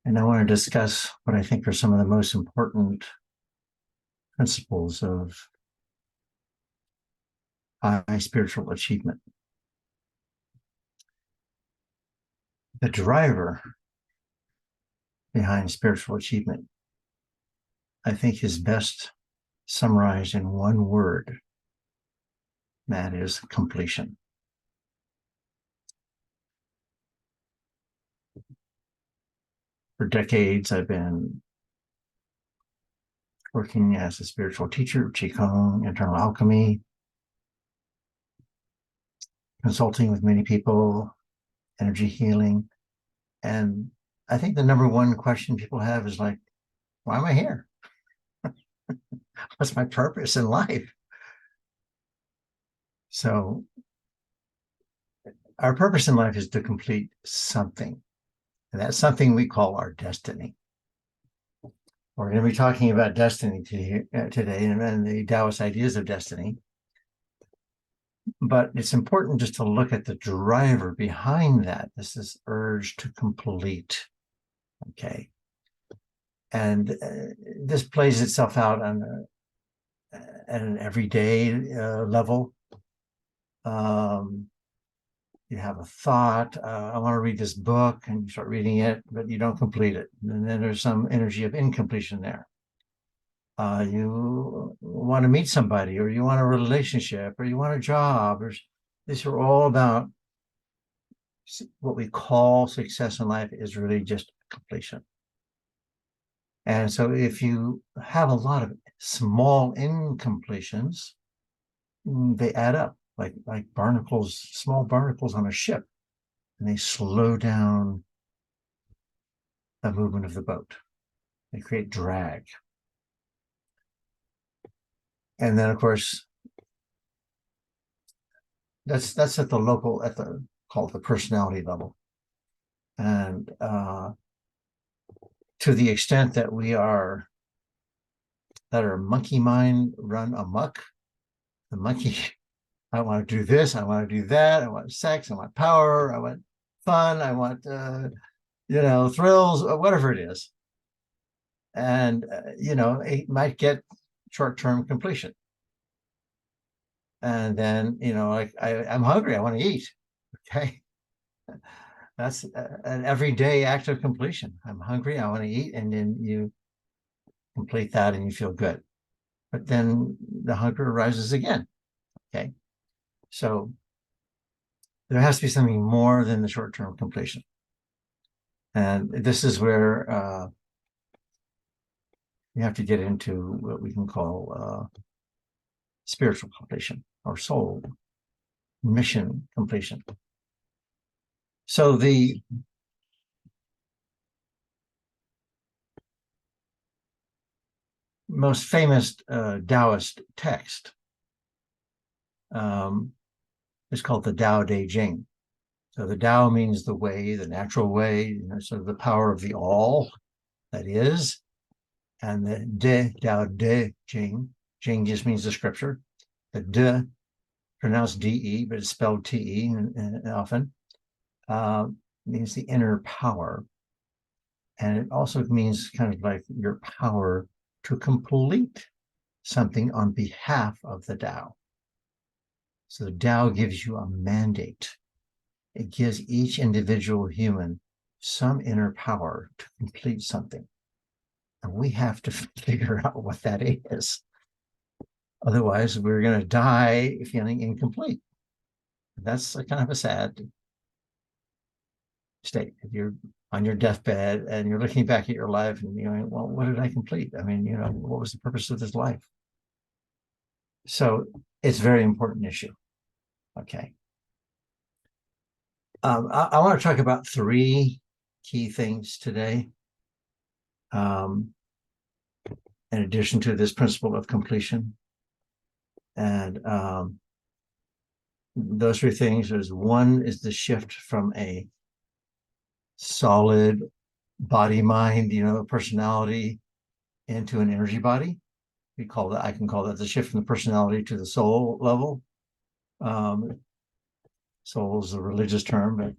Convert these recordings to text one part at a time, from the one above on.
And I want to discuss what I think are some of the most important principles of high spiritual achievement. The driver behind spiritual achievement, I think, is best summarized in one word. That is completion. For decades, I've been working as a spiritual teacher, Qigong, internal alchemy, consulting with many people, energy healing. And I think the number one question people have is like, why am I here? What's my purpose in life? So our purpose in life is to complete something. And that's something we call our destiny. We're going to be talking about destiny today and the Taoist ideas of destiny. But it's important just to look at the driver behind that. This urge to complete. Okay. And this plays itself out on at an everyday level. You have a thought, I want to read this book, and you start reading it, but you don't complete it. And then there's some energy of incompletion there. You want to meet somebody, or you want a relationship, or you want a job, or these are all about what we call success in life is really just completion. And so if you have a lot of small incompletions, they add up like barnacles, small barnacles on a ship, and they slow down the movement of the boat. They create drag. And then, of course, that's at the local, called the personality level. And to the extent that that our monkey mind run amok, the monkey, I want to do this, I want to do that, I want sex, I want power, I want fun, I want, thrills, whatever it is. And, it might get short-term completion. And then, I'm hungry, I want to eat. Okay. That's an everyday act of completion. I'm hungry, I want to eat. And then you complete that and you feel good. But then the hunger arises again. Okay. So there has to be something more than the short-term completion. And this is where you have to get into what we can call spiritual completion or soul mission completion. So the most famous Taoist text is called the Tao Te Ching. So the Tao means the way, the natural way, sort of the power of the all that is. And the De, Tao Te Ching, Ching just means the scripture. The De, pronounced D-E, but it's spelled T-E often, means the inner power. And it also means kind of like your power to complete something on behalf of the Tao. So the Tao gives you a mandate. It gives each individual human some inner power to complete something. And we have to figure out what that is. Otherwise, we're going to die feeling incomplete. That's kind of a sad state. If you're on your deathbed and you're looking back at your life and you're going, well, what did I complete? I mean, what was the purpose of this life? So it's a very important issue. Okay. I want to talk about three key things today. In addition to this principle of completion. And those three things is one is the shift from a solid body, mind, personality into an energy body. I can call that the shift from the personality to the soul level. Soul is a religious term, but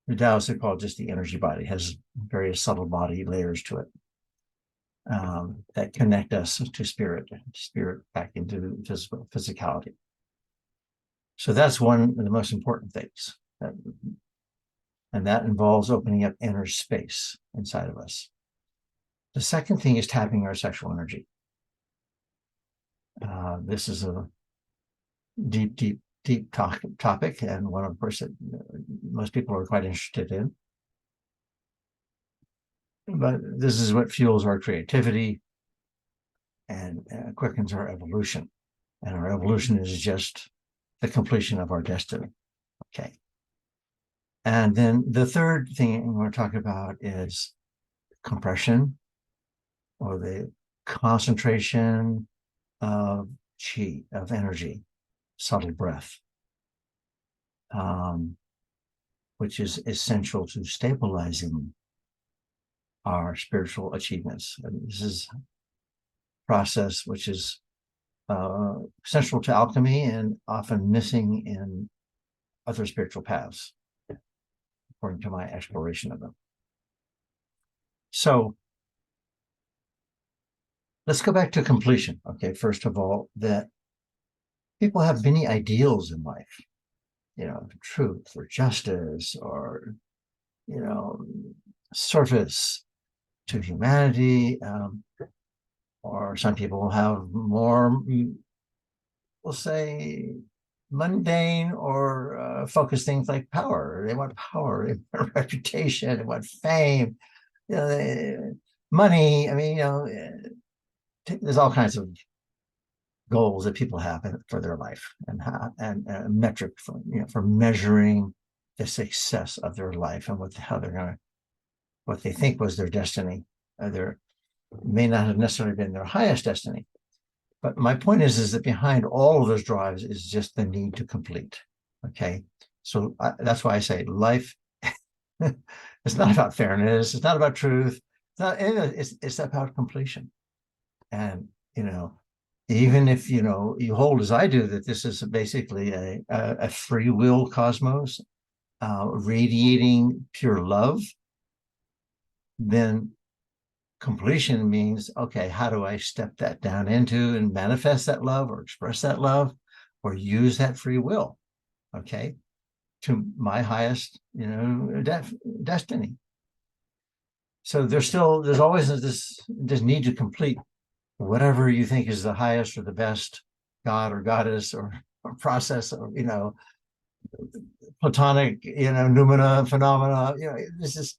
The Taoists call it just the energy body. It has various subtle body layers to it that connect us to spirit back into physicality. So that's one of the most important things. And that involves opening up inner space inside of us. The second thing is tapping our sexual energy. This is a deep topic, and one, of course, that most people are quite interested in. But this is what fuels our creativity and quickens our evolution. And our evolution is just the completion of our destiny. Okay. And then the third thing we're talking about is compression, or the concentration of chi, of energy, subtle breath, which is essential to stabilizing our spiritual achievements. And this is a process which is central to alchemy and often missing in other spiritual paths, according to my exploration of them. So let's go back to completion. Okay, first of all, that people have many ideals in life, truth or justice, or, service to humanity. Or some people have more, we'll say, mundane or focused things like power. They want power, they want reputation, they want fame, money. I mean, there's all kinds of goals that people have for their life, and metric for measuring the success of their life and what they think was their destiny. Their may not have necessarily been their highest destiny. But my point is that behind all of those drives is just the need to complete. Okay. So that's why I say life, it's not about fairness. It's not about truth. It's about completion. And, even if, you hold as I do that this is basically a free will cosmos, radiating pure love, then completion means, okay, how do I step that down into and manifest that love, or express that love, or use that free will, okay, to my highest, destiny. So there's always this need to complete whatever you think is the highest or the best god or goddess or process, or, platonic, noumena, phenomena. This is,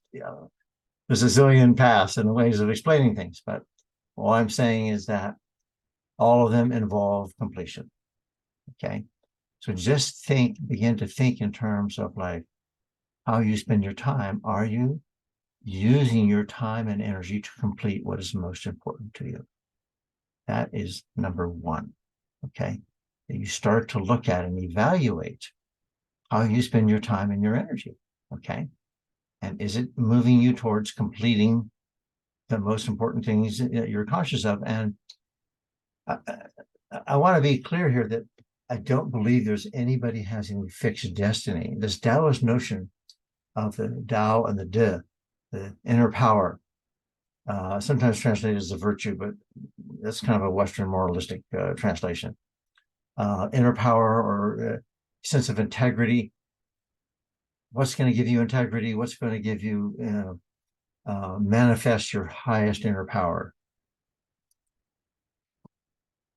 there's a zillion paths and ways of explaining things, but all I'm saying is that all of them involve completion. Okay. So just begin to think in terms of like how you spend your time. Are you using your time and energy to complete what is most important to you? That is number one. Okay. You start to look at and evaluate how you spend your time and your energy. Okay. And is it moving you towards completing the most important things that you're conscious of? And I want to be clear here that I don't believe there's anybody has any fixed destiny. This Taoist notion of the Tao and the De, the inner power, sometimes translated as a virtue, but that's kind of a Western moralistic translation. Inner power, or sense of integrity. What's going to give you integrity? What's going to give you, manifest your highest inner power?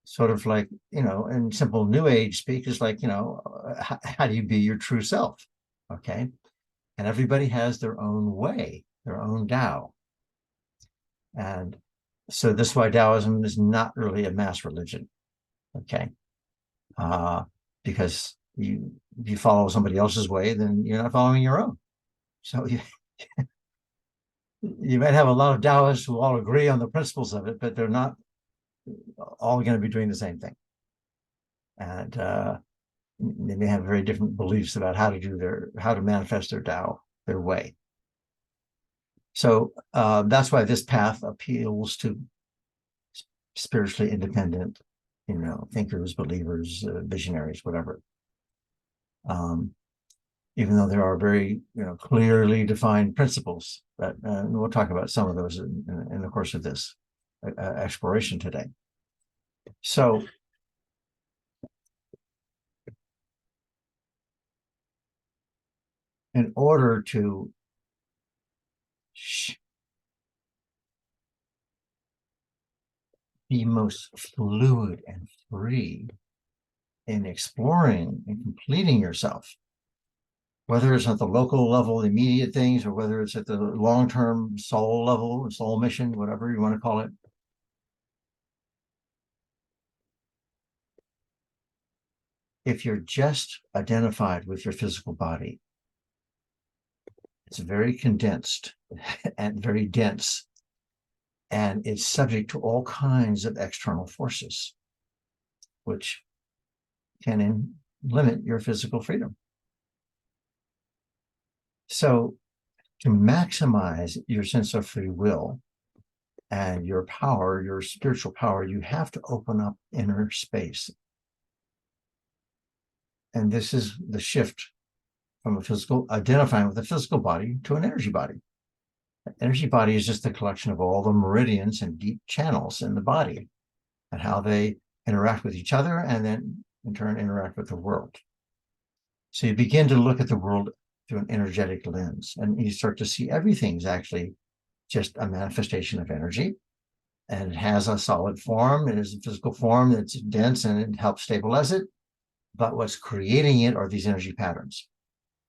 Sort of like, in simple New Age speak, is like, how do you be your true self? Okay. And everybody has their own way, their own Tao. And so this is why Taoism is not really a mass religion. Okay. Because if you follow somebody else's way, then you're not following your own. So you might have a lot of Taoists who all agree on the principles of it, but they're not all going to be doing the same thing. And they may have very different beliefs about how to manifest their Tao, their way. So that's why this path appeals to spiritually independent, thinkers, believers, visionaries, whatever. even though there are very clearly defined principles. That we'll talk about some of those in the course of this exploration today. So in order to be most fluid and free in exploring and completing yourself, whether it's at the local level, immediate things, or whether it's at the long-term soul level, soul mission, whatever you want to call it. If you're just identified with your physical body, it's very condensed and very dense, and it's subject to all kinds of external forces, which can limit your physical freedom. So to maximize your sense of free will and your power, your spiritual power, you have to open up inner space. And this is the shift from identifying with the physical body to an energy body. An energy body is just a collection of all the meridians and deep channels in the body and how they interact with each other and then in turn interact with the world. So you begin to look at the world through an energetic lens, and you start to see everything's actually just a manifestation of energy, and it has a solid form. It is a physical form that's dense and it helps stabilize it. But what's creating it are these energy patterns.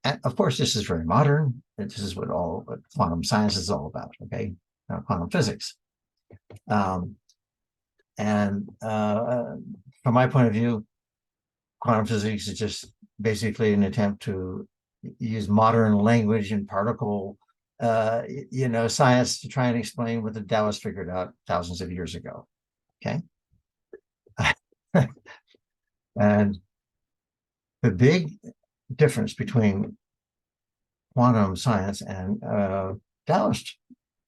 And of course, this is very modern. This is what quantum science is all about, okay? Quantum physics. And from my point of view, quantum physics is just basically an attempt to use modern language and particle, science to try and explain what the Taoists figured out thousands of years ago, okay? And the big difference between quantum science and Taoist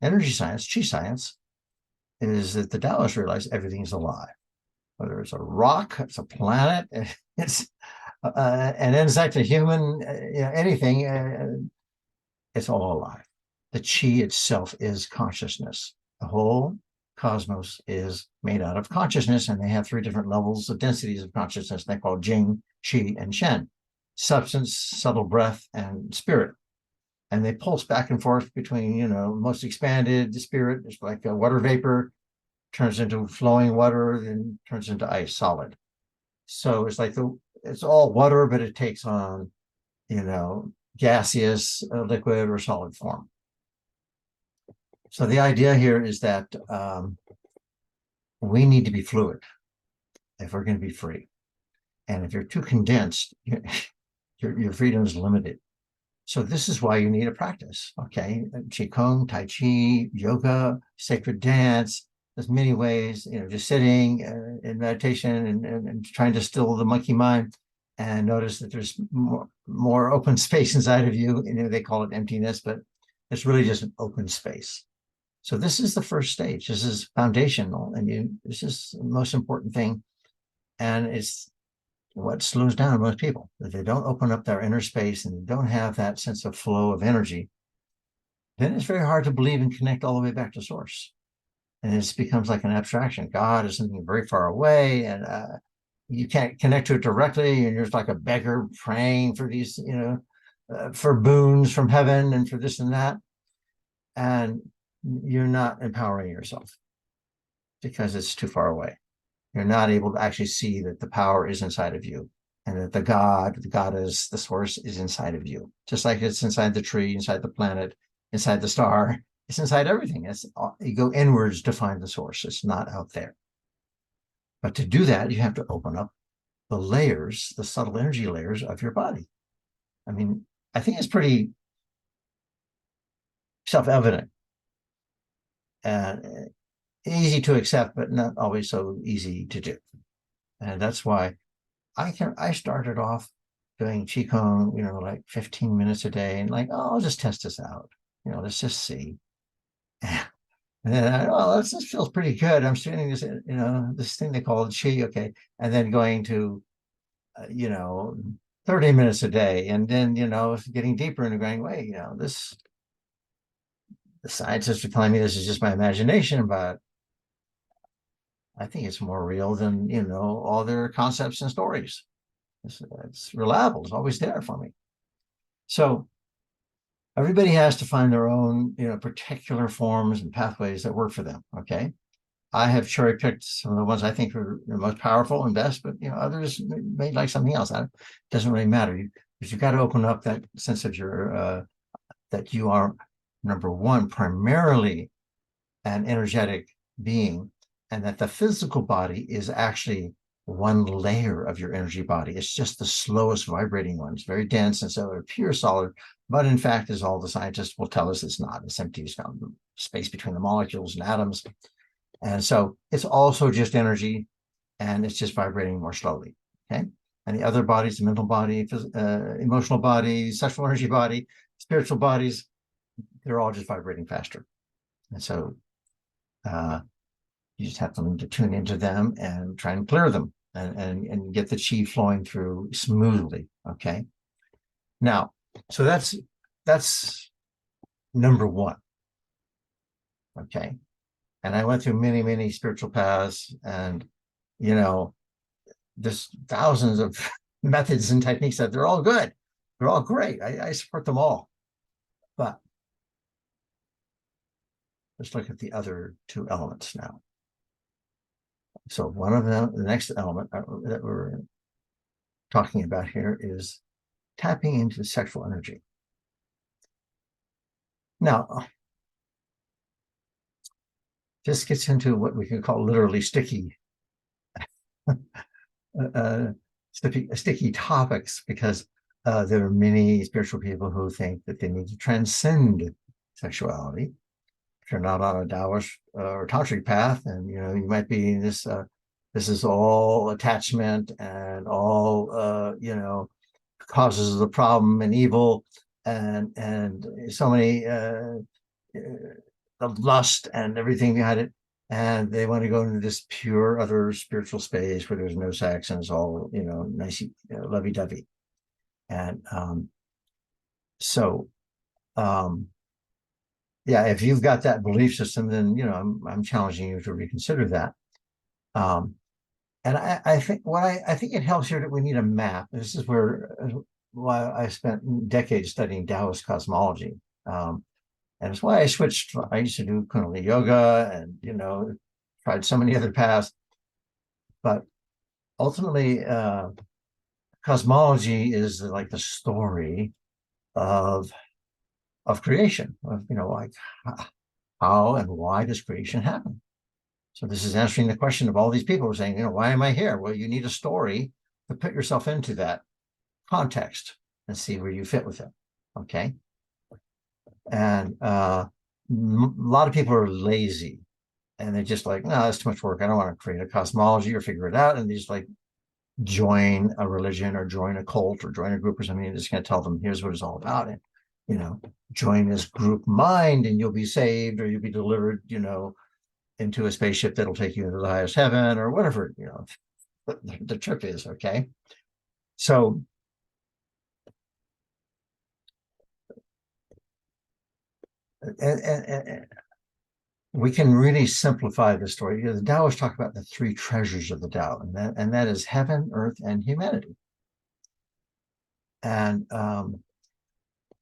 energy science, Qi science, is that the Taoists realize everything's alive. Whether it's a rock, it's a planet, it's an insect, a human, anything, it's all alive. The Qi itself is consciousness. The whole cosmos is made out of consciousness, and they have 3 different levels of densities of consciousness. They call Jing, Qi, and Shen: substance, subtle breath, and spirit. And they pulse back and forth between, most expanded spirit, it's like a water vapor, turns into flowing water, then turns into ice, solid. So it's like it's all water, but it takes on, gaseous, liquid, or solid form. So the idea here is that we need to be fluid if we're going to be free. And if you're too condensed, your freedom is limited. So this is why you need a practice, okay? Qigong, Tai Chi, yoga, sacred dance. There's many ways, just sitting in meditation and trying to still the monkey mind and notice that there's more open space inside of you. They call it emptiness, but it's really just an open space. So this is the first stage. This is foundational, and this is the most important thing. And it's what slows down most people. If they don't open up their inner space and they don't have that sense of flow of energy, then it's very hard to believe and connect all the way back to source. And it becomes like an abstraction. God is something very far away, and you can't connect to it directly. And you're just like a beggar praying for these, for boons from heaven and for this and that. And you're not empowering yourself because it's too far away. You're not able to actually see that the power is inside of you, and that the goddess, the source is inside of you. Just like it's inside the tree, inside the planet, inside the star, it's inside everything. You go inwards to find the source. It's not out there. But to do that, you have to open up the layers, the subtle energy layers of your body. I mean, I think it's pretty self-evident and easy to accept, but not always so easy to do. And that's why I started off doing Qigong, like 15 minutes a day, and like, I'll just test this out. Let's just see. And then, this feels pretty good. I'm doing this, this thing they call Qi, okay. And then going to, 30 minutes a day. And then, getting deeper into going, wait, the scientists are telling me this is just my imagination, but I think it's more real than, all their concepts and stories. It's reliable. It's always there for me. So everybody has to find their own, particular forms and pathways that work for them. Okay. I have cherry picked some of the ones I think are the most powerful and best, but others may like something else. It doesn't really matter. But you've got to open up that sense of that you are, number one, primarily an energetic being, and that the physical body is actually one layer of your energy body. It's just the slowest vibrating one. It's very dense, and so pure solid, but in fact, as all the scientists will tell us, it's not. It's empty. It's got space between the molecules and atoms. And so it's also just energy, and it's just vibrating more slowly. Okay. And the other bodies, the mental body, emotional body, sexual energy body, spiritual bodies, they're all just vibrating faster. And so you just have to learn to tune into them and try and clear them and get the chi flowing through smoothly. Okay. Now, so that's number one. Okay. And I went through many, many spiritual paths, and there's thousands of methods and techniques that they're all good. They're all great. I support them all. But let's look at the other two elements now. So one of them, the next element that we're talking about here is tapping into sexual energy. Now, this gets into what we can call literally sticky sticky topics, because there are many spiritual people who think that they need to transcend sexuality. If you're not on a Taoist or tantric path, and you might be in this. This is all attachment and all causes of the problem and evil, and so many the lust and everything behind it. And they want to go into this pure other spiritual space where there's no sex and it's all, nice, lovey-dovey. And yeah, if you've got that belief system, then, I'm challenging you to reconsider that. And I think I think it helps here that we need a map. This is why I spent decades studying Taoist cosmology. And it's why I switched. I used to do Kundalini yoga and, tried so many other paths. But ultimately, cosmology is like the story of creation, of, like how and why does creation happen? So this is answering the question of all these people who are saying, why am I here? Well, you need a story to put yourself into that context and see where you fit with it. Okay. And a lot of people are lazy, and they're just like, no, that's too much work. I don't want to create a cosmology or figure it out. And they just like join a religion or join a cult or join a group or something. You're just going to tell them, here's what it's all about. And, join this group mind and you'll be saved, or you'll be delivered, into a spaceship that'll take you into the highest heaven, or whatever, the trip is. Okay. So and we can really simplify the story. The Taoists talk about the three treasures of the Tao, and that is heaven, earth, and humanity. And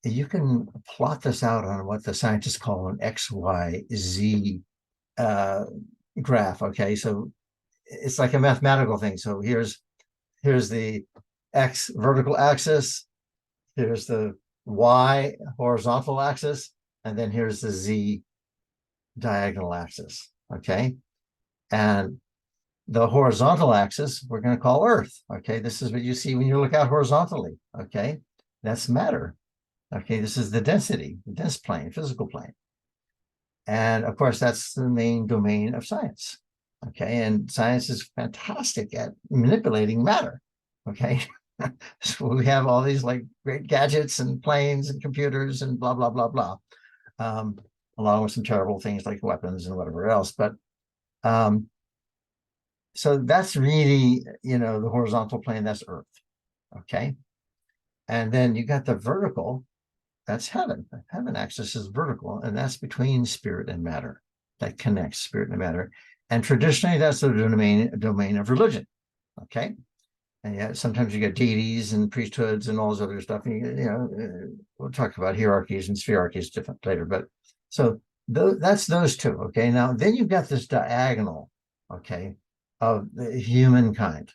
you can plot this out on what the scientists call an X, Y, Z graph. Okay, so it's like a mathematical thing. So here's the X vertical axis, here's the Y horizontal axis, and then here's the Z diagonal axis. Okay, and the horizontal axis we're going to call Earth. Okay, this is what you see when you look out horizontally. Okay, that's matter. Okay, this is the density, the dense plane, physical plane. And of course, that's the main domain of science. Okay, and science is fantastic at manipulating matter. Okay, so we have all these like great gadgets and planes and computers and blah, blah, blah, blah, along with some terrible things like weapons and whatever else. But so that's really, the horizontal plane, that's Earth. Okay. And then you got the vertical, that's heaven. The heaven axis is vertical, and that's between spirit and matter. That connects spirit and matter. And traditionally, that's the domain of religion. Okay. And yet sometimes you get deities and priesthoods and all this other stuff. We'll talk about hierarchies and spherarchies different later. But so that's those two. Okay. Now, then you've got this diagonal, okay, of the humankind.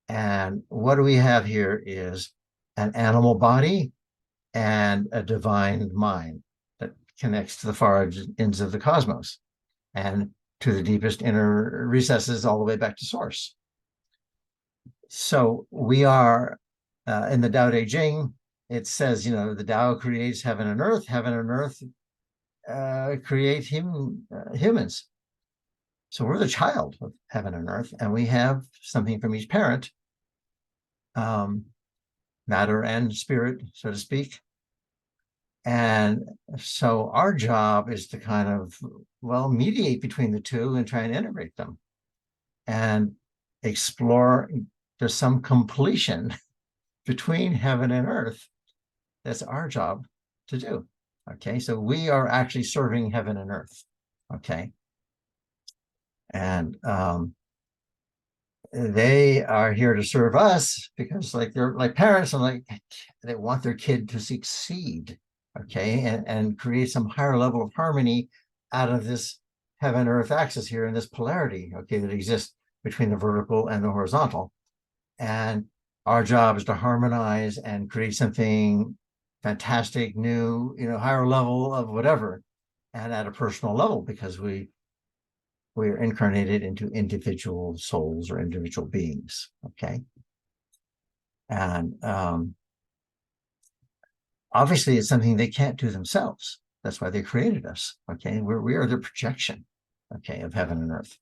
And what do we have here is an animal body and a divine mind that connects to the far ends of the cosmos and to the deepest inner recesses all the way back to source. So we are in the Tao Te Ching, it says, the Tao creates heaven and earth create humans. So we're the child of heaven and earth, and we have something from each parent, matter and spirit, so to speak. And so our job is to kind of, mediate between the two and try and integrate them and explore there's some completion between heaven and earth. That's our job to do. Okay, so we are actually serving heaven and earth. Okay. And they are here to serve us because they're like parents and they want their kid to succeed. Okay, and create some higher level of harmony out of this heaven earth axis here in this polarity, okay, that exists between the vertical and the horizontal. And our job is to harmonize and create something fantastic, new, higher level of whatever, and at a personal level, because we are incarnated into individual souls or individual beings. Okay. And obviously it's something they can't do themselves. That's why they created us. Okay. We are the projection, okay, of heaven and earth.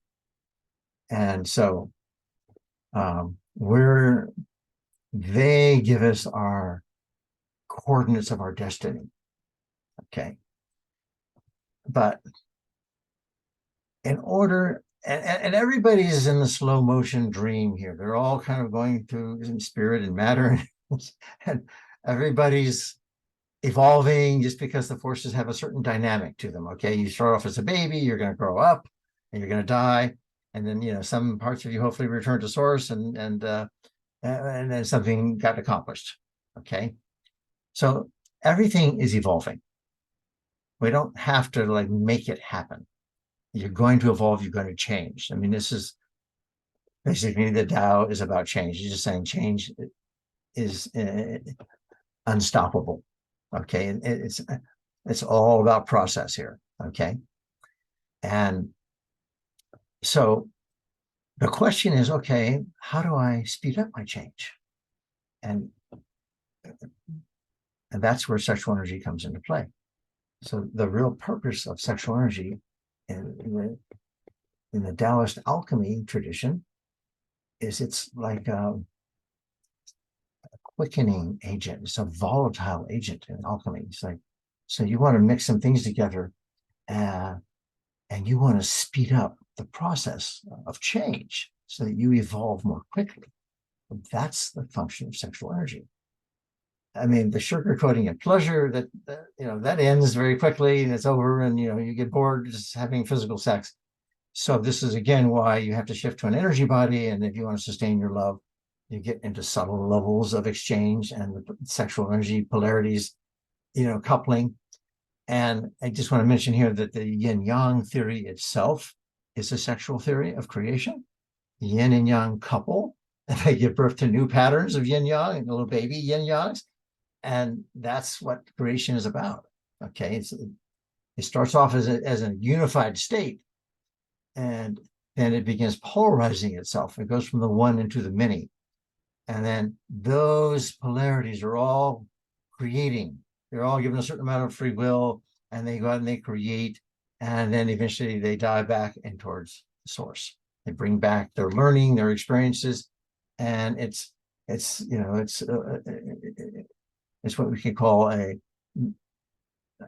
And so they give us our coordinates of our destiny. Okay. But in order, and everybody's in the slow motion dream here. They're all kind of going through in spirit and matter, and everybody's evolving just because the forces have a certain dynamic to them. Okay. You start off as a baby, you're going to grow up and you're going to die. And then, some parts of you hopefully return to source and then something got accomplished. Okay. So everything is evolving. We don't have to make it happen. You're going to evolve, you're going to change. I mean, this is basically the Tao is about change. You're just saying change is unstoppable. Okay. It's all about process here. Okay. And so the question is, okay, how do I speed up my change? And that's where sexual energy comes into play. So the real purpose of sexual energy in the Taoist alchemy tradition is it's like a quickening agent. It's a volatile agent in alchemy. It's like, so you want to mix some things together and you want to speed up the process of change so that you evolve more quickly. That's the function of sexual energy. I mean, the sugarcoating of pleasure that ends very quickly and it's over, and you get bored just having physical sex. So this is again why you have to shift to an energy body, and if you want to sustain your love, you get into subtle levels of exchange and the sexual energy polarities, coupling. And I just want to mention here that the yin-yang theory itself is a sexual theory of creation. Yin and yang couple, and they give birth to new patterns of yin-yang and little baby yin-yangs. And that's what creation is about. Okay. It starts off as a unified state, and then it begins polarizing itself. It goes from the one into the many. And then those polarities are all creating. They're all given a certain amount of free will, and they go out and they create. And then eventually they dive back in towards the source. They bring back their learning, their experiences, and it's what we could call a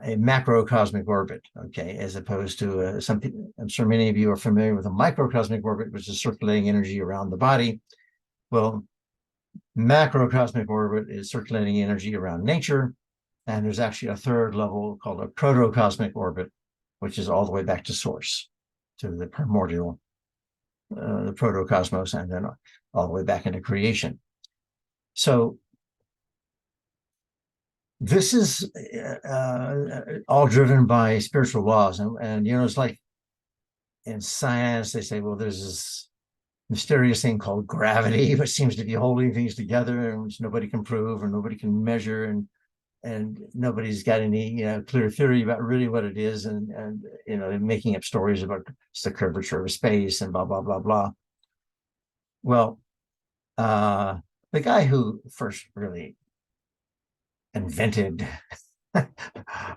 macrocosmic orbit, okay, as opposed to I'm sure many of you are familiar with a microcosmic orbit, which is circulating energy around the body. Well, Macrocosmic orbit is circulating energy around nature. And there's actually a third level called a protocosmic orbit, which is all the way back to source, to the primordial, the protocosmos, and then all the way back into creation. So this is all driven by spiritual laws. And it's like in science, they say, well, there's this mysterious thing called gravity, which seems to be holding things together and which nobody can prove or nobody can measure. And nobody's got any clear theory about really what it is, and they're making up stories about the curvature of space and blah blah blah blah. Well, the guy who first really invented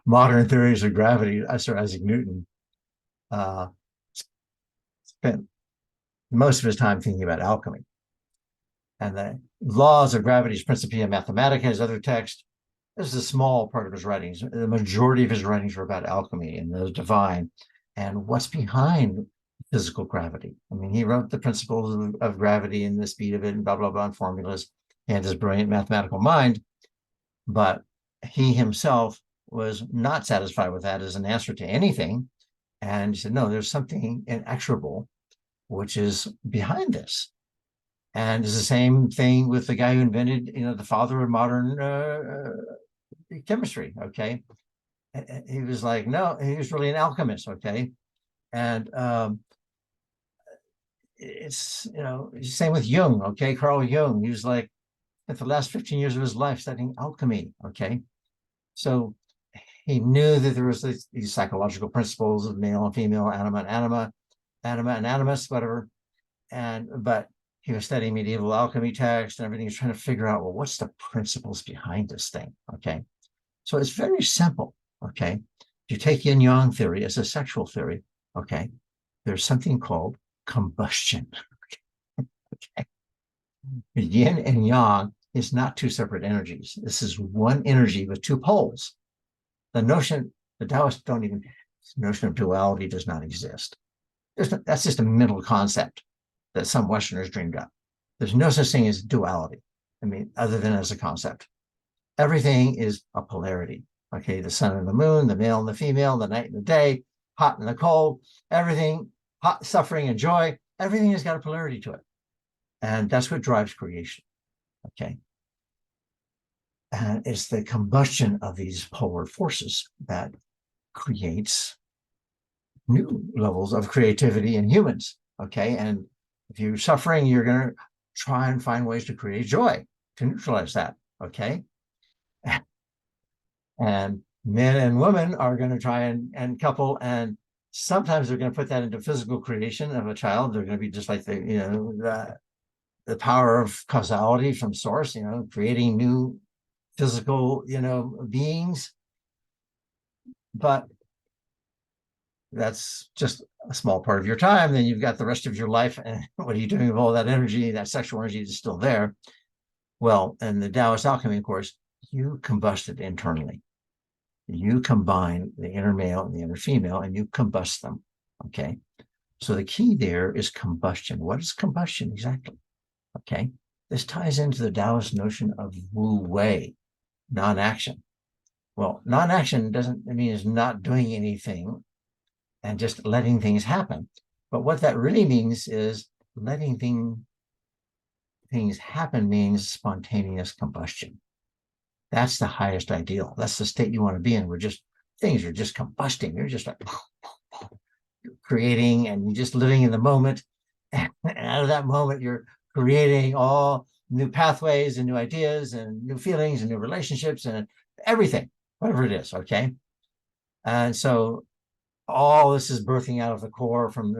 modern theories of gravity, Sir Isaac Newton, spent most of his time thinking about alchemy and the laws of gravity's Principia Mathematica, his other text. This is a small part of his writings. The majority of his writings were about alchemy and the divine and what's behind physical gravity. I mean, he wrote the principles of gravity and the speed of it and blah, blah, blah, and formulas. He had this brilliant mathematical mind, but he himself was not satisfied with that as an answer to anything. And he said, no, there's something inexorable, which is behind this. And it's the same thing with the guy who invented, the father of modern chemistry. Okay. He was like, no, he was really an alchemist. Okay. And it's, same with Jung. Okay. Carl Jung, he was like, at the last 15 years of his life studying alchemy. Okay. So he knew that there was these psychological principles of male and female, anima and anima, anima and animus, whatever. But he was studying medieval alchemy text and everything. He was trying to figure out, well, what's the principles behind this thing? Okay. So it's very simple. Okay. If you take yin-yang theory as a sexual theory, okay, there's something called combustion. Okay. Yin and yang is not two separate energies. This is one energy with two poles. The Taoists don't even, the notion of duality does not exist. That's just a mental concept that some Westerners dreamed up. There's no such thing as duality. I mean, other than as a concept. Everything is a polarity. Okay, the sun and the moon, the male and the female, the night and the day, hot and the cold, everything, hot, suffering and joy, everything has got a polarity to it. And that's what drives creation. Okay. And it's the combustion of these polar forces that creates new levels of creativity in humans. Okay. And if you're suffering, you're going to try and find ways to create joy to neutralize that. Okay. And men and women are going to try and couple, and sometimes they're going to put that into physical creation of a child. They're going to be just like the power of causality from source, creating new physical, beings. But that's just a small part of your time. Then you've got the rest of your life. And what are you doing with all that energy? That sexual energy is still there. Well, in the Taoist alchemy, of course, you combust it internally. You combine the inner male and the inner female and you combust them. Okay. So the key there is combustion. What is combustion exactly? Okay. This ties into the Taoist notion of Wu Wei, non-action. Well, non-action doesn't mean it's not doing anything and just letting things happen. But what that really means is letting things happen means spontaneous combustion. That's the highest ideal. That's the state you want to be in, where things are just combusting. You're just like creating, and you're just living in the moment. And out of that moment, you're creating all new pathways and new ideas and new feelings and new relationships and everything, whatever it is. Okay. And so all this is birthing out of the core from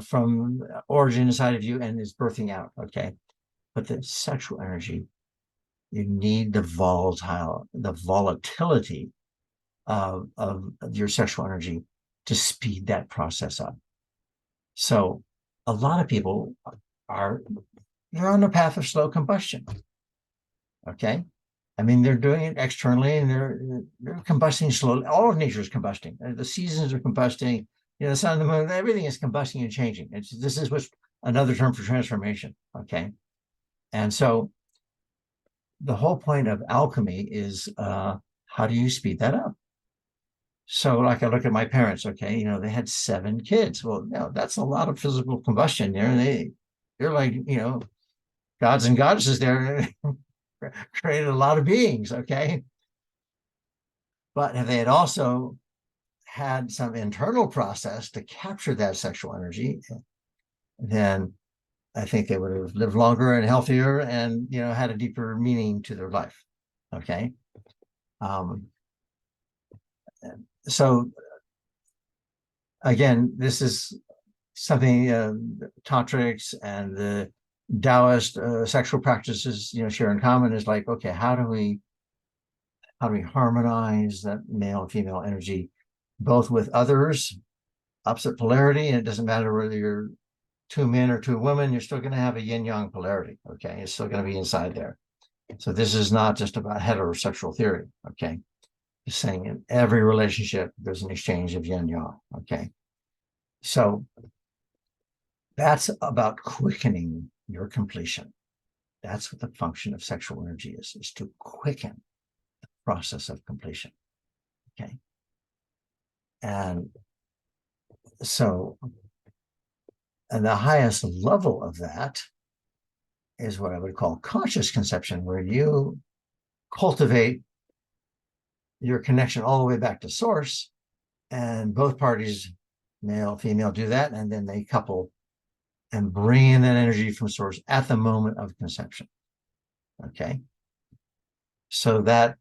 from origin inside of you, and is birthing out. Okay. But the sexual energy, you need the volatility of your sexual energy to speed that process up. So a lot of people they're on the path of slow combustion. Okay. I mean, they're doing it externally and they're combusting slowly. All of nature is combusting. The seasons are combusting, the sun, the moon, everything is combusting and changing. This is what's another term for transformation. Okay. And so the whole point of alchemy is how do you speed that up? So, like, I look at my parents. Okay, they had 7 kids. Well, that's a lot of physical combustion there. They're like, gods and goddesses there, created a lot of beings. Okay, but if they had also had some internal process to capture that sexual energy, then I think they would have lived longer and healthier, and had a deeper meaning to their life. Okay, um, so again, this is something tantrics and the Taoist sexual practices share in common, is like, okay, how do we harmonize that male and female energy, both with others, opposite polarity, and it doesn't matter whether you're 2 men or 2 women, you're still going to have a yin-yang polarity. Okay, it's still going to be inside there. So this is not just about heterosexual theory. Okay, it's saying in every relationship there's an exchange of yin-yang. Okay, so that's about quickening your completion. That's what the function of sexual energy is to quicken the process of completion. Okay, and so, and the highest level of that is what I would call conscious conception, where you cultivate your connection all the way back to source, and both parties, male, female, do that, and then they couple and bring in that energy from source at the moment of conception. Okay, so that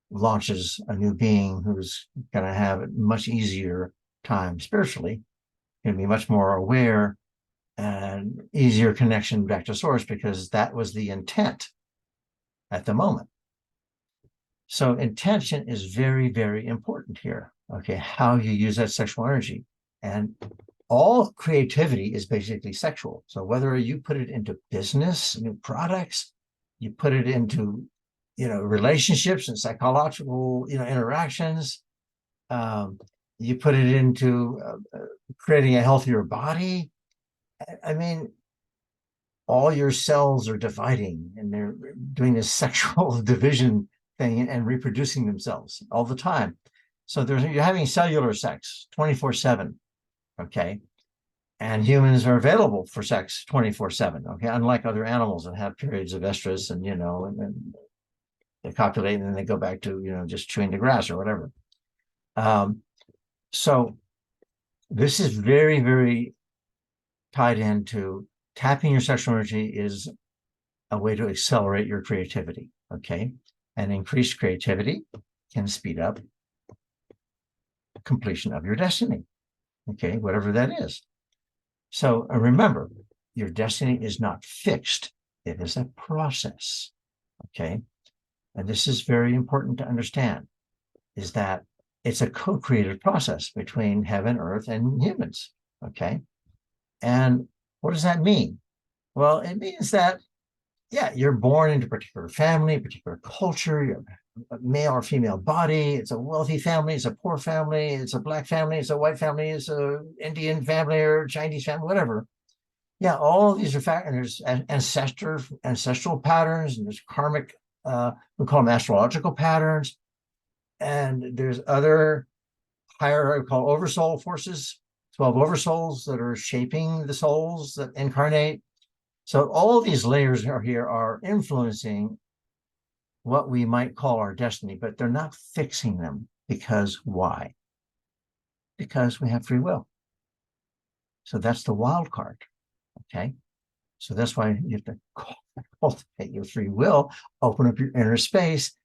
launches a new being who's going to have a much easier time spiritually, going to be much more aware and easier connection back to source, because that was the intent at the moment. So intention is very, very important here. Okay, how you use that sexual energy. And all creativity is basically sexual. So whether you put it into business, new products, you put it into, relationships and psychological, interactions, you put it into creating a healthier body. I mean, all your cells are dividing, and they're doing this sexual division thing and reproducing themselves all the time. So you're having cellular sex 24/7. Okay, and humans are available for sex 24/7. Okay, unlike other animals that have periods of estrus, and and they copulate and then they go back to just chewing the grass or whatever. So this is very, very tied into tapping your sexual energy is a way to accelerate your creativity. Okay, and increased creativity can speed up completion of your destiny. Okay, whatever that is. So remember, your destiny is not fixed. It is a process. Okay, and this is very important to understand, is that it's a co-created process between heaven, earth, and humans. Okay, and what does that mean? Well, it means that, yeah, you're born into a particular family, particular culture, you're a male or female body. It's a wealthy family, it's a poor family, it's a black family, it's a white family, it's a Indian family or Chinese family, whatever. Yeah, all of these are factors. There's ancestral patterns, and there's karmic, we call them astrological patterns, and there's other higher, we call oversoul forces, 12 oversouls that are shaping the souls that incarnate. So all these layers are influencing what we might call our destiny, but they're not fixing them. Because why? Because we have free will. So that's the wild card. Okay, so that's why you have to cultivate your free will, open up your inner space.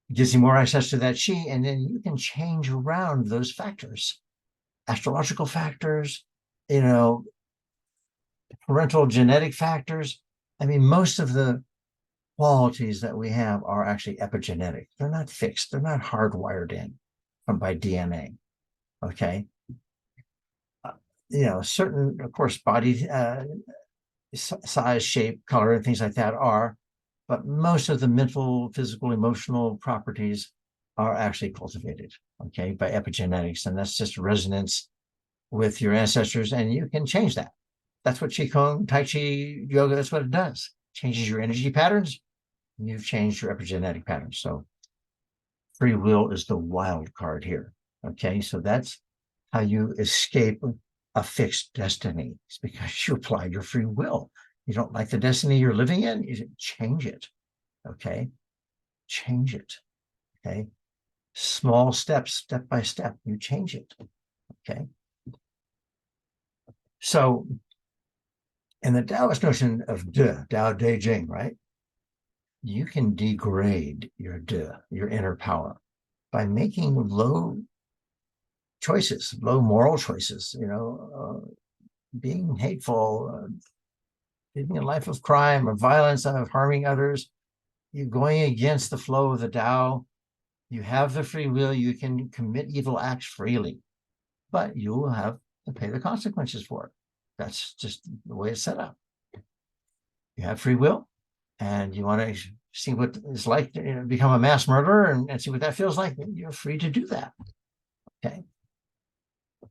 It gives you more access to that chi, and then you can change around those factors, astrological factors, parental genetic factors. I mean, most of the qualities that we have are actually epigenetic. They're not fixed. They're not hardwired in by DNA. Okay. Certain, of course, body size, shape, color, and things like that are, but most of the mental, physical, emotional properties are actually cultivated, okay, by epigenetics. And that's just resonance with your ancestors, and you can change that. That's what Qigong, Tai Chi, yoga, that's what it does. Changes your energy patterns, you've changed your epigenetic pattern. So free will is the wild card here. Okay, so that's how you escape a fixed destiny. It's because you apply your free will. You don't like the destiny you're living in, you change it. Okay, change it. Okay, small steps, step by step, you change it. Okay, so in the Taoist notion of De, Tao Te Ching, right? You can degrade your De, your inner power, by making low choices, low moral choices, being hateful, living a life of crime or violence, of harming others. You're going against the flow of the Tao. You have the free will. You can commit evil acts freely, but you will have to pay the consequences for it. That's just the way it's set up. You have free will, and you want to see what it's like to become a mass murderer and see what that feels like. You're free to do that. Okay.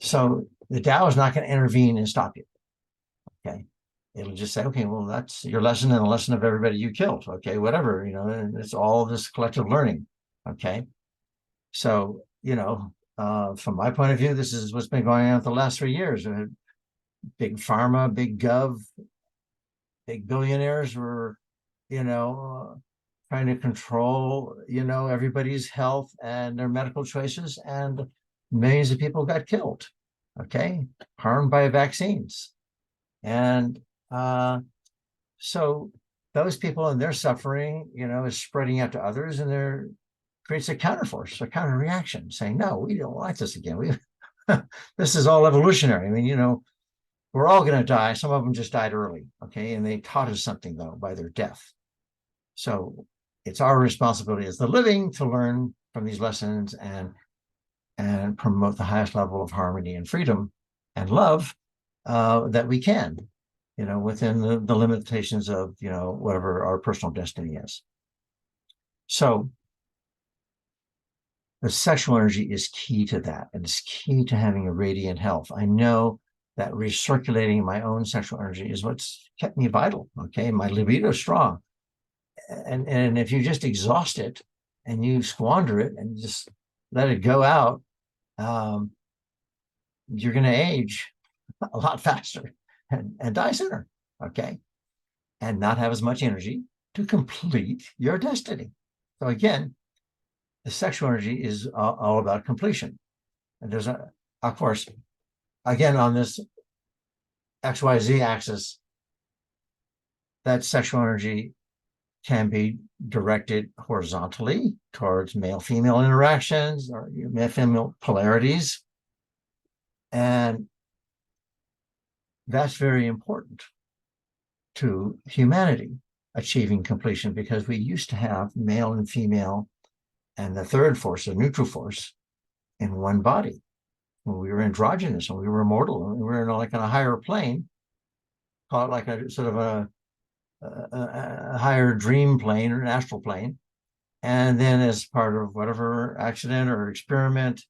So the Tao is not going to intervene and stop you. Okay. It'll just say, okay, well, that's your lesson and the lesson of everybody you killed. Okay, whatever, and it's all this collective learning. Okay. So, from my point of view, this is what's been going on for the last 3 years. Big pharma, big gov, big billionaires were, trying to control, everybody's health and their medical choices, and millions of people got killed. Okay, harmed by vaccines. And so those people and their suffering, is spreading out to others, and there creates a counterforce, a counter reaction, saying, no, we don't like this again. This is all evolutionary. I mean, we're all going to die. Some of them just died early. Okay. And they taught us something, though, by their death. So it's our responsibility as the living to learn from these lessons and promote the highest level of harmony and freedom and love that we can, within the limitations of, whatever our personal destiny is. So the sexual energy is key to that, and it's key to having a radiant health. I know that recirculating my own sexual energy is what's kept me vital. Okay, my libido is strong, and if you just exhaust it and you squander it and just let it go out, you're going to age a lot faster and die sooner. Okay, and not have as much energy to complete your destiny. So again, the sexual energy is all about completion. And there's of course, again, on this XYZ axis, that sexual energy can be directed horizontally towards male-female interactions or male-female polarities. And that's very important to humanity achieving completion, because we used to have male and female and the third force, the neutral force, in one body. When we were androgynous and we were immortal and we were in a higher plane, call it like a sort of a higher dream plane or an astral plane. And then as part of whatever accident or experiment,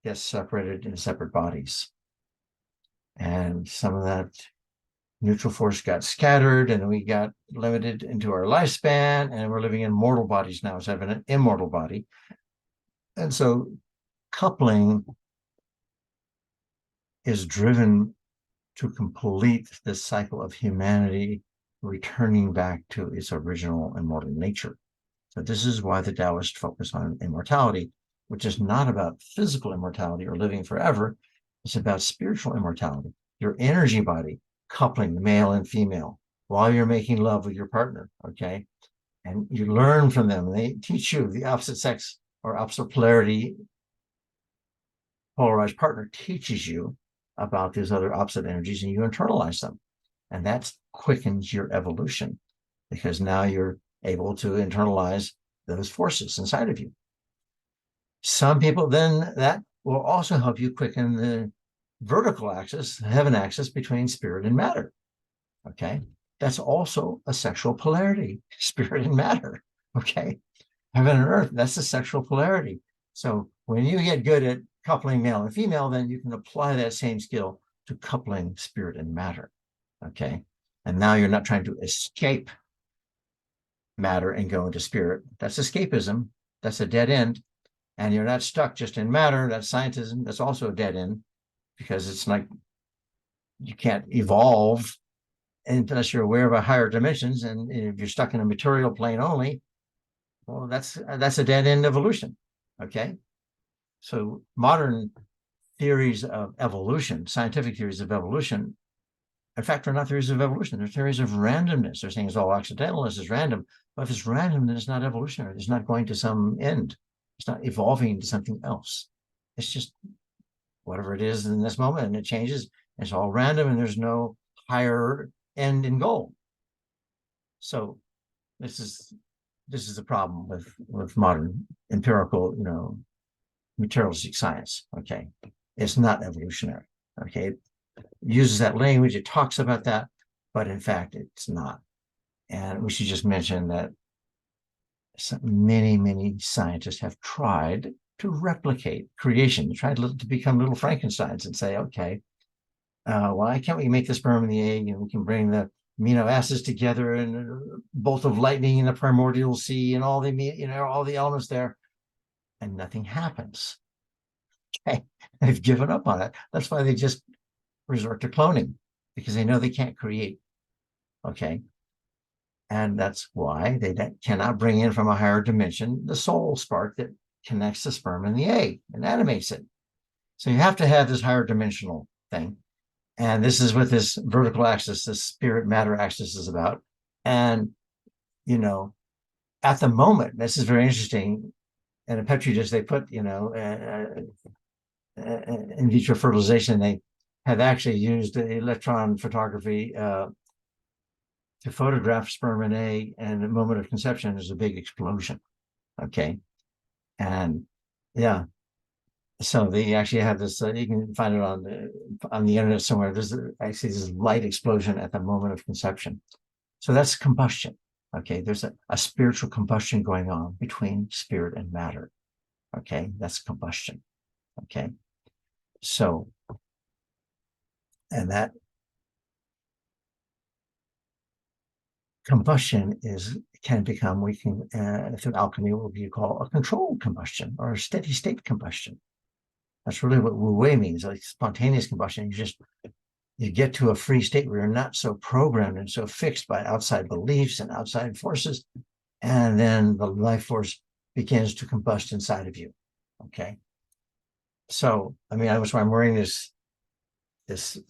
gets separated in separate bodies. And some of that neutral force got scattered, and we got limited into our lifespan, and we're living in mortal bodies now instead of an immortal body. And so coupling is driven to complete this cycle of humanity returning back to its original immortal nature. So this is why the Taoists focus on immortality, which is not about physical immortality or living forever. It's about spiritual immortality, your energy body coupling the male and female while you're making love with your partner. Okay. And you learn from them. They teach you the opposite sex or opposite polarity. Polarized partner teaches you about these other opposite energies, and you internalize them. And that quickens your evolution, because now you're able to internalize those forces inside of you. Some people, then that will also help you quicken the vertical axis, heaven axis, between spirit and matter. Okay. That's also a sexual polarity, spirit and matter. Okay. Heaven and earth, that's a sexual polarity. So when you get good at coupling male and female, then you can apply that same skill to coupling spirit and matter. Okay. And now you're not trying to escape matter and go into spirit. That's escapism. That's a dead end. And you're not stuck just in matter. That's scientism. That's also a dead end, because it's like you can't evolve unless you're aware of a higher dimensions. And if you're stuck in a material plane only, well, that's a dead end evolution. Okay. So modern theories of evolution, scientific theories of evolution, in fact, are not theories of evolution. They're theories of randomness. They're saying it's all accidental. This is random. But if it's random, then it's not evolutionary. It's not going to some end. It's not evolving into something else. It's just whatever it is in this moment, and it changes. It's all random, and there's no higher end and goal. So this is the problem with modern empirical, materialistic science. Okay, it's not evolutionary. Okay, it uses that language, it talks about that, but in fact, it's not. And we should just mention that many scientists have tried to replicate creation, tried to become little Frankensteins and say, okay, why can't we make the sperm and the egg, and we can bring the amino acids together and a bolt of lightning in the primordial sea and all the elements there, and nothing happens. Okay, they've given up on it. That's why they just resort to cloning, because they know they can't create. Okay, and that's why they cannot bring in from a higher dimension the soul spark that connects the sperm and the egg and animates it. So you have to have this higher dimensional thing. And this is what this vertical axis, this spirit matter axis is about. And, at the moment, this is very interesting. In a petri dish, they put, in vitro fertilization, they have actually used electron photography to photograph sperm and egg, and the moment of conception, there's a big explosion. Okay. And yeah, so they actually have this, you can find it on the internet somewhere. There's actually this light explosion at the moment of conception. So that's combustion. Okay, there's a spiritual combustion going on between spirit and matter. Okay, that's combustion. Okay, so, and that combustion can become, we can, through alchemy, what we call a controlled combustion or a steady state combustion. That's really what Wu Wei means, like spontaneous combustion. You get to a free state where you're not so programmed and so fixed by outside beliefs and outside forces, and then the life force begins to combust inside of you. Okay. So, I mean, that's why I'm wearing this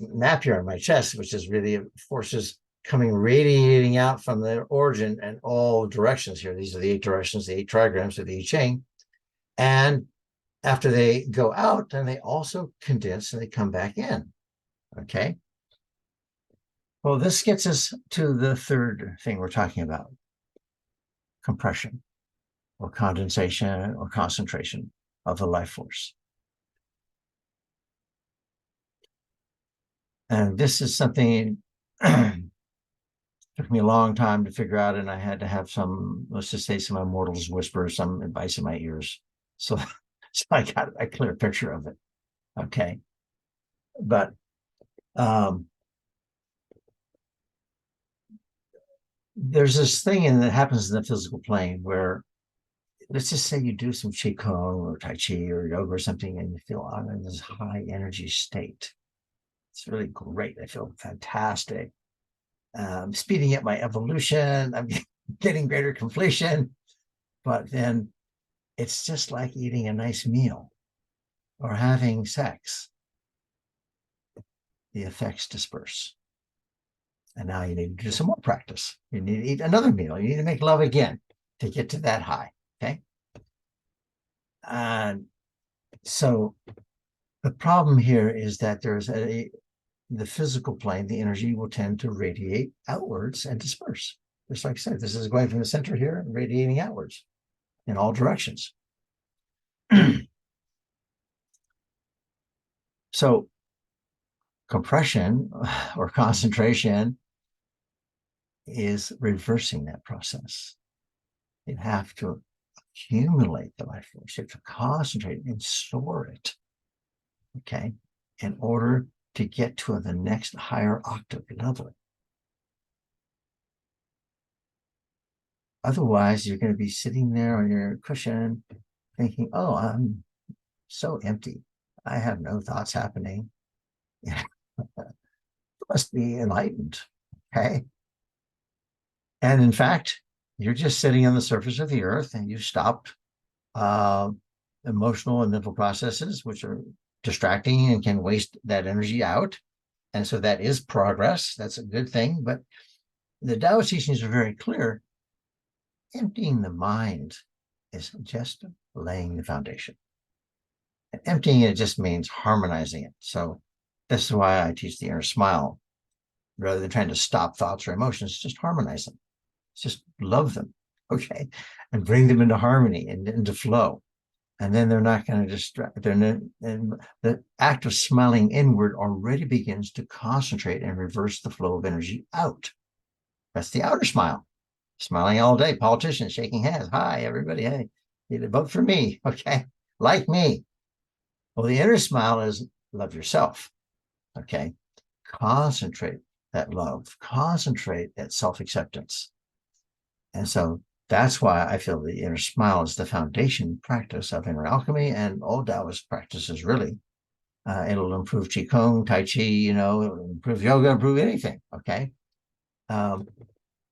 nap here on my chest, which is really forces coming radiating out from the origin and all directions here. These are the 8 directions, the 8 trigrams of the I Ching. And after they go out, then they also condense and they come back in. Okay. Well, this gets us to the third thing we're talking about: compression or condensation or concentration of the life force. And this is something took me a long time to figure out, and I had to have some, let's just say, some immortals whisper some advice in my ears. So, I got a clear picture of it. Okay. But there's this thing that happens in the physical plane where, let's just say you do some Qigong or Tai Chi or yoga or something, and you feel in this high energy state. It's really great. I feel fantastic. Speeding up my evolution. I'm getting greater completion. But then it's just like eating a nice meal or having sex. The effects disperse. And now you need to do some more practice. You need to eat another meal. You need to make love again to get to that high. Okay. And so the problem here is that there's the physical plane, the energy will tend to radiate outwards and disperse. Just like I said, this is going from the center here and radiating outwards in all directions. So compression or concentration is reversing that process. You have to accumulate the life force. You have to concentrate and store it, okay, in order to get to the next higher octave level. Otherwise, you're going to be sitting there on your cushion thinking, oh, I'm so empty. I have no thoughts happening. Must be enlightened. Okay. And in fact, you're just sitting on the surface of the earth and you've stopped uh, emotional and mental processes, which are distracting and can waste that energy out. And so that is progress. That's a good thing. But the Taoist teachings are very clear. Emptying the mind is just laying the foundation. And emptying it just means harmonizing it. So this is why I teach the inner smile. Rather than trying to stop thoughts or emotions, just harmonize them. Just love them, okay? And bring them into harmony and into flow. And then they're not going to distract. And the act of smiling inward already begins to concentrate and reverse the flow of energy out. That's the outer smile. Smiling all day, politicians shaking hands. Hi, everybody. Hey, you vote for me, okay? Like me. Well, the inner smile is love yourself, okay? Concentrate that love, concentrate that self-acceptance. And so that's why I feel the inner smile is the foundation practice of inner alchemy and all Taoist practices, really. It'll improve Qigong, Tai Chi, it'll improve yoga, improve anything, okay?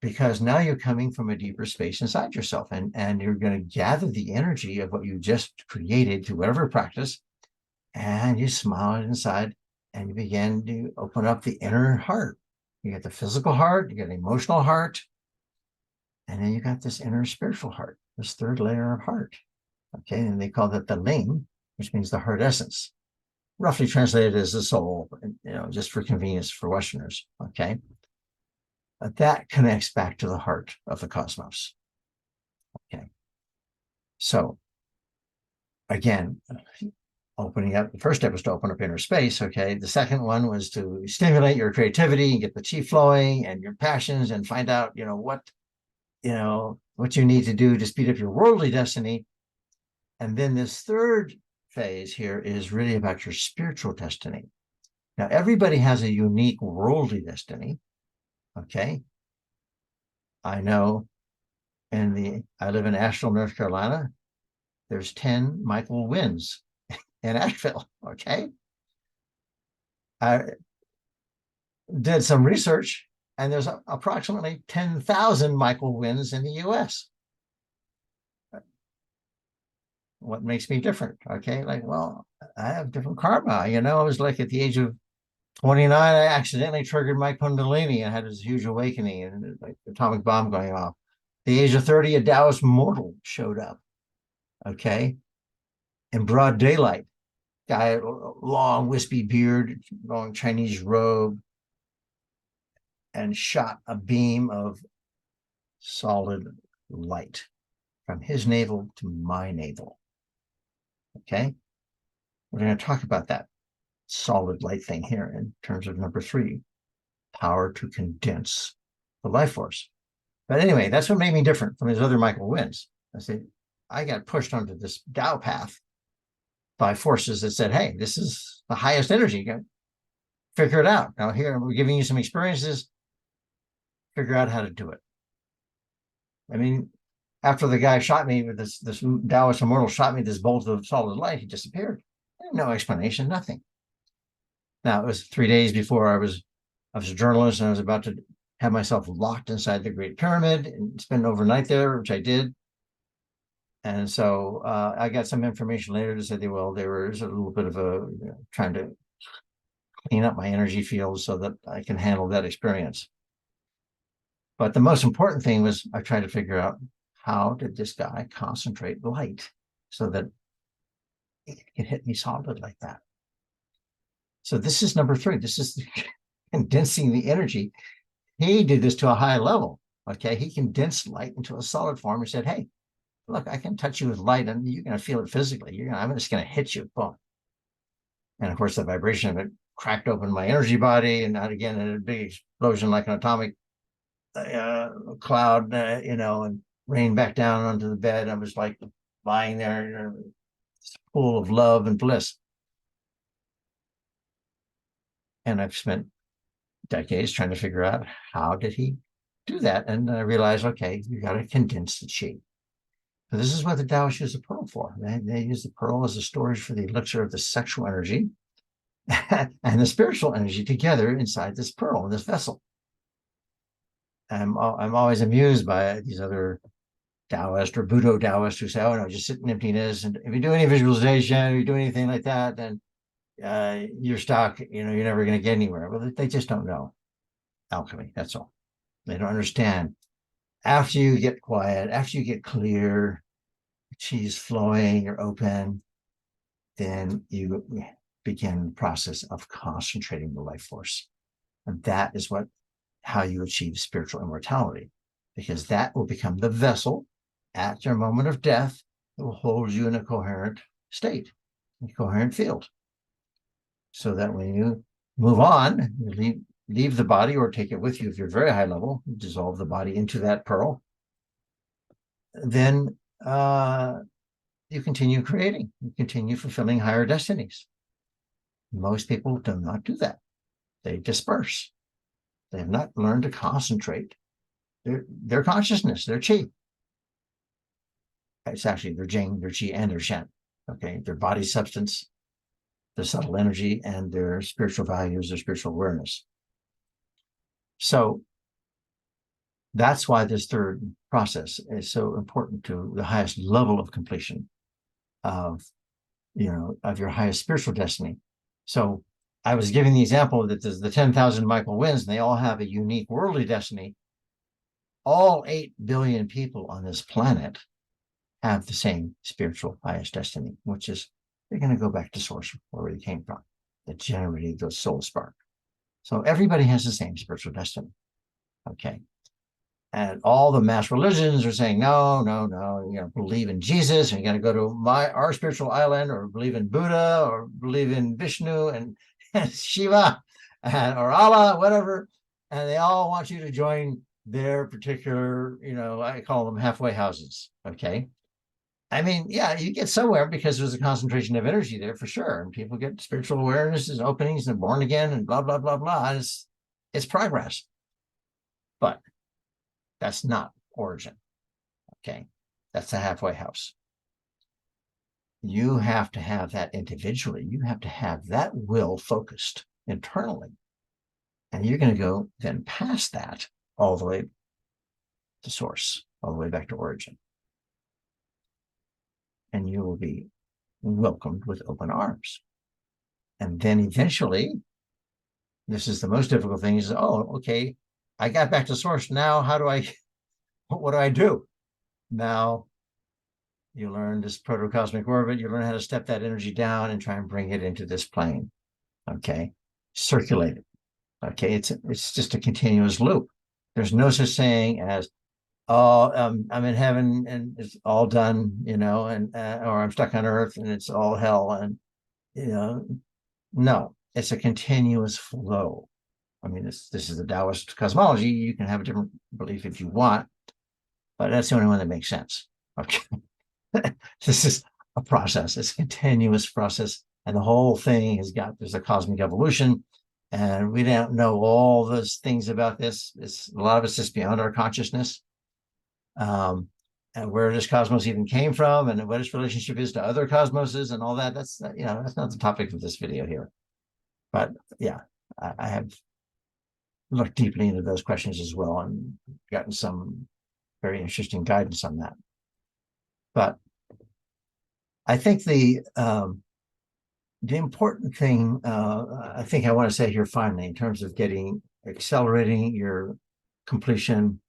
Because now you're coming from a deeper space inside yourself and you're going to gather the energy of what you just created through whatever practice, and you smile inside and you begin to open up the inner heart. You get the physical heart, you get the emotional heart, and then you got this inner spiritual heart, this third layer of heart. Okay, and they call that the Ling, which means the heart essence, roughly translated as the soul, just for convenience for Westerners. Okay, but that connects back to the heart of the cosmos. Okay, so again, opening up, the first step was to open up inner space. Okay, the second one was to stimulate your creativity and get the chi flowing and your passions and find out, what you need to do to speed up your worldly destiny. And then this third phase here is really about your spiritual destiny. Now, everybody has a unique worldly destiny. Okay. I know I live in Asheville, North Carolina. There's 10 Michael Winns in Asheville. Okay. I did some research, and there's approximately 10,000 Michael Winns in the US. What makes me different? Okay. Like, well, I have different karma. I was like at the age of 29, I accidentally triggered my Kundalini and had this huge awakening and like atomic bomb going off. At the age of 30, a Taoist mortal showed up. Okay. In broad daylight. Guy, long, wispy beard, long Chinese robe, and shot a beam of solid light from his navel to my navel. Okay. We're going to talk about that solid light thing here in terms of number 3, power to condense the life force. But anyway, that's what made me different from his other Michael Winns. I said, I got pushed onto this Tao path by forces that said, hey, this is the highest energy. You got to figure it out. Now here, we're giving you some experiences. Figure out how to do it. I mean, after the guy shot me with this Taoist immortal shot me this bolt of solid light, he disappeared. No explanation, nothing. Now, it was 3 days before I was a journalist and I was about to have myself locked inside the Great Pyramid and spend overnight there, which I did. And so I got some information later to say, well, there was a little bit of trying to clean up my energy field so that I can handle that experience. But the most important thing was I tried to figure out, how did this guy concentrate light so that it could hit me solid like that? So this is number 3. This is condensing the energy. He did this to a high level. Okay, he condensed light into a solid form. He said, hey, look, I can touch you with light and you're going to feel it physically. I'm just going to hit you. Boom. And of course, the vibration of it cracked open my energy body. And not again, in a big explosion like an atomic cloud, and rained back down onto the bed. I was like lying there, full of love and bliss. And I've spent decades trying to figure out, how did he do that. And I realized, okay, you got to condense the chi. So this is what the Taoists use the pearl for. They use the pearl as a storage for the elixir of the sexual energy and the spiritual energy together inside this pearl, in this vessel. I'm always amused by these other Taoist or Buddha Taoist who say, oh no, just sit in emptiness. And if you do any visualization, or you do anything like that, then you're stuck, you're never going to get anywhere. Well, they just don't know alchemy. That's all. They don't understand. After you get quiet, after you get clear, chi's flowing, you're open, then you begin the process of concentrating the life force. And that is how you achieve spiritual immortality, because that will become the vessel at your moment of death that will hold you in a coherent state, a coherent field. So that when you move on, you leave the body or take it with you if you're very high level, dissolve the body into that pearl, then you continue creating, you continue fulfilling higher destinies. Most people do not do that. They disperse. They have not learned to concentrate their consciousness, their chi. It's actually their jing, their chi, and their shen. Okay, their body substance, their subtle energy, and their spiritual values, their spiritual awareness. So that's why this third process is so important to the highest level of completion of your highest spiritual destiny. So I was giving the example that there's the 10,000 Michael Winns, and they all have a unique worldly destiny. All 8 billion people on this planet have the same spiritual highest destiny, which is they're going to go back to source where they came from, that generated the soul spark. So everybody has the same spiritual destiny. Okay. And all the mass religions are saying, no, believe in Jesus, and you got to go to our spiritual island, or believe in Buddha, or believe in Vishnu and Shiva or Allah, whatever. And they all want you to join their particular, I call them halfway houses. Okay. I mean, yeah, you get somewhere because there's a concentration of energy there for sure. And people get spiritual awarenesses and openings and born again and blah, blah, blah, blah. It's progress. But that's not origin. Okay. That's the halfway house. You have to have that individually. You have to have that will focused internally. And you're going to go then past that all the way to source, all the way back to origin. And you will be welcomed with open arms. And then eventually, this is the most difficult thing, is, oh, okay, I got back to source. Now, what do I do? Now, you learn this protocosmic orbit, you learn how to step that energy down and try and bring it into this plane. Okay. Circulate it. Okay. It's just a continuous loop. There's no such thing as, oh, I'm in heaven and it's all done, or I'm stuck on earth and it's all hell. And, no, it's a continuous flow. I mean, this is the Taoist cosmology. You can have a different belief if you want, but that's the only one that makes sense. Okay. This is a process. It's a continuous process. And the whole thing there's a cosmic evolution. And we don't know all those things about this. A lot of it's just beyond our consciousness. And where this cosmos even came from and what its relationship is to other cosmoses and all that. That's not the topic of this video here. But yeah, I have looked deeply into those questions as well and gotten some very interesting guidance on that. But I think the important thing I think I want to say here finally, in terms of accelerating your completion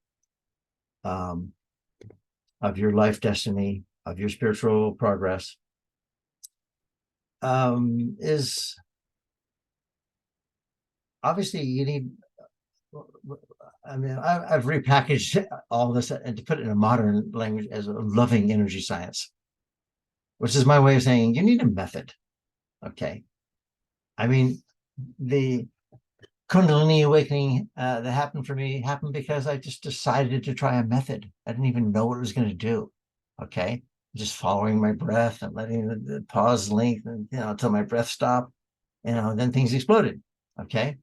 of your life destiny, of your spiritual progress, is obviously you need. I mean, I've repackaged all this and to put it in a modern language as a loving energy science, which is my way of saying you need a method. Okay. I mean, the Kundalini awakening that happened for me happened because I just decided to try a method. I didn't even know what it was going to do. Okay. Just following my breath and letting the pause lengthen, until my breath stopped, then things exploded. Okay.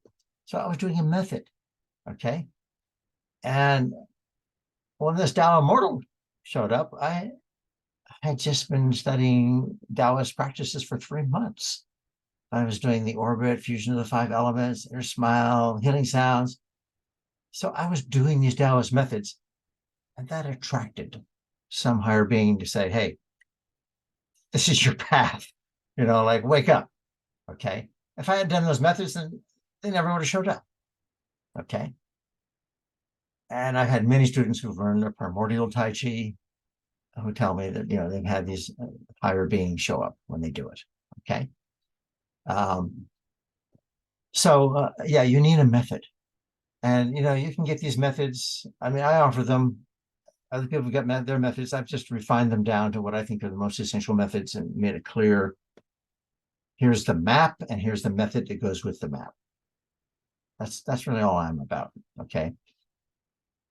So I was doing a method. Okay. And when this Tao Immortal showed up, I had just been studying Taoist practices for 3 months. I was doing the orbit, fusion of the 5 elements, inner smile, healing sounds. So I was doing these Taoist methods, and that attracted some higher being to say, hey, this is your path, like wake up. Okay. If I had done those methods, then they never would have showed up. Okay. And I've had many students who've learned the primordial Tai Chi who tell me that, they've had these higher beings show up when they do it. Okay. Um, so, yeah, you need a method. And, you can get these methods. I mean, I offer them. Other people have got their methods. I've just refined them down to what I think are the most essential methods and made it clear. Here's the map, and here's the method that goes with the map. That's really all I'm about. Okay.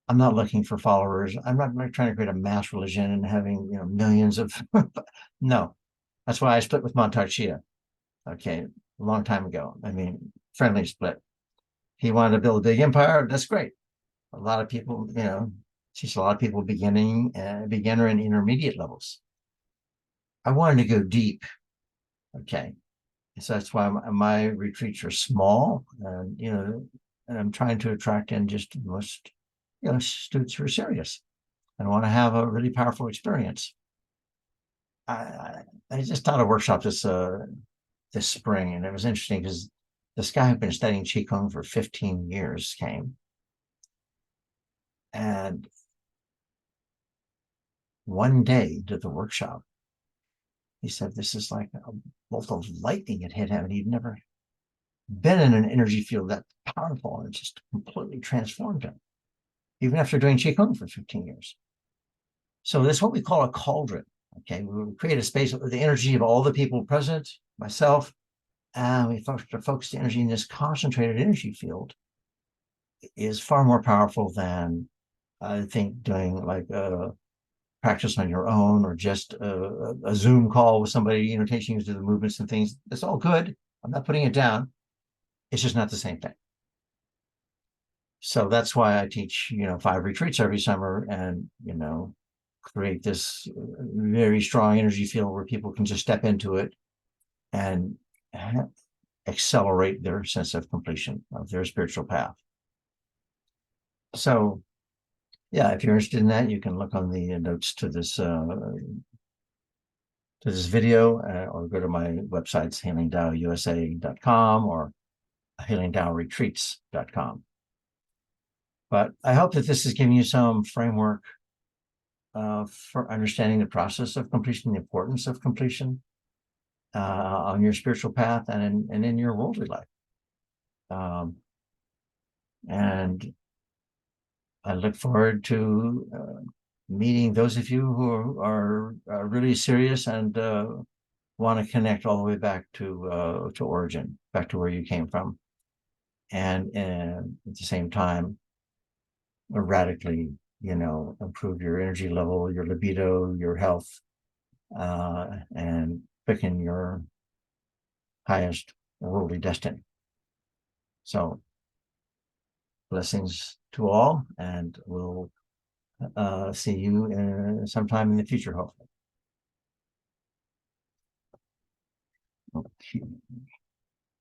I'm not looking for followers. I'm not trying to create a mass religion and having millions of no. That's why I split with Montarchia. Okay, a long time ago. I mean, friendly split. He wanted to build a big empire. That's great. A lot of people, teach a lot of people beginner and intermediate levels. I wanted to go deep. Okay, so that's why my retreats are small, and and I'm trying to attract in just the most students who are serious and want to have a really powerful experience. I just taught a workshop this spring, and it was interesting because this guy who'd been studying Qigong for 15 years came, and one day did the workshop. He said, "This is like a bolt of lightning had hit him, and he'd never been in an energy field that powerful, and it just completely transformed him, even after doing Qigong for 15 years." So this is what we call a cauldron. Okay, we create a space with the energy of all the people present, myself, and we focus the energy in this concentrated energy field is far more powerful than I think doing like a practice on your own or just a Zoom call with somebody, teaching you to do the movements and things. It's all good. I'm not putting it down. It's just not the same thing. So that's why I teach, 5 retreats every summer and, create this very strong energy field where people can just step into it and accelerate their sense of completion of their spiritual path. So, yeah, if you're interested in that, you can look on the notes to this video or go to my websites, healingdaousa.com or healingdaoretreats.com. But I hope that this is giving you some framework for understanding the process of completion, the importance of completion on your spiritual path and in your worldly life. And I look forward to meeting those of you who are really serious and want to connect all the way back to origin, back to where you came from, and at the same time, radically, improve your energy level, your libido, your health, and picking your highest worldly destiny. So, blessings to all, and we'll see you sometime in the future, hopefully. Okay.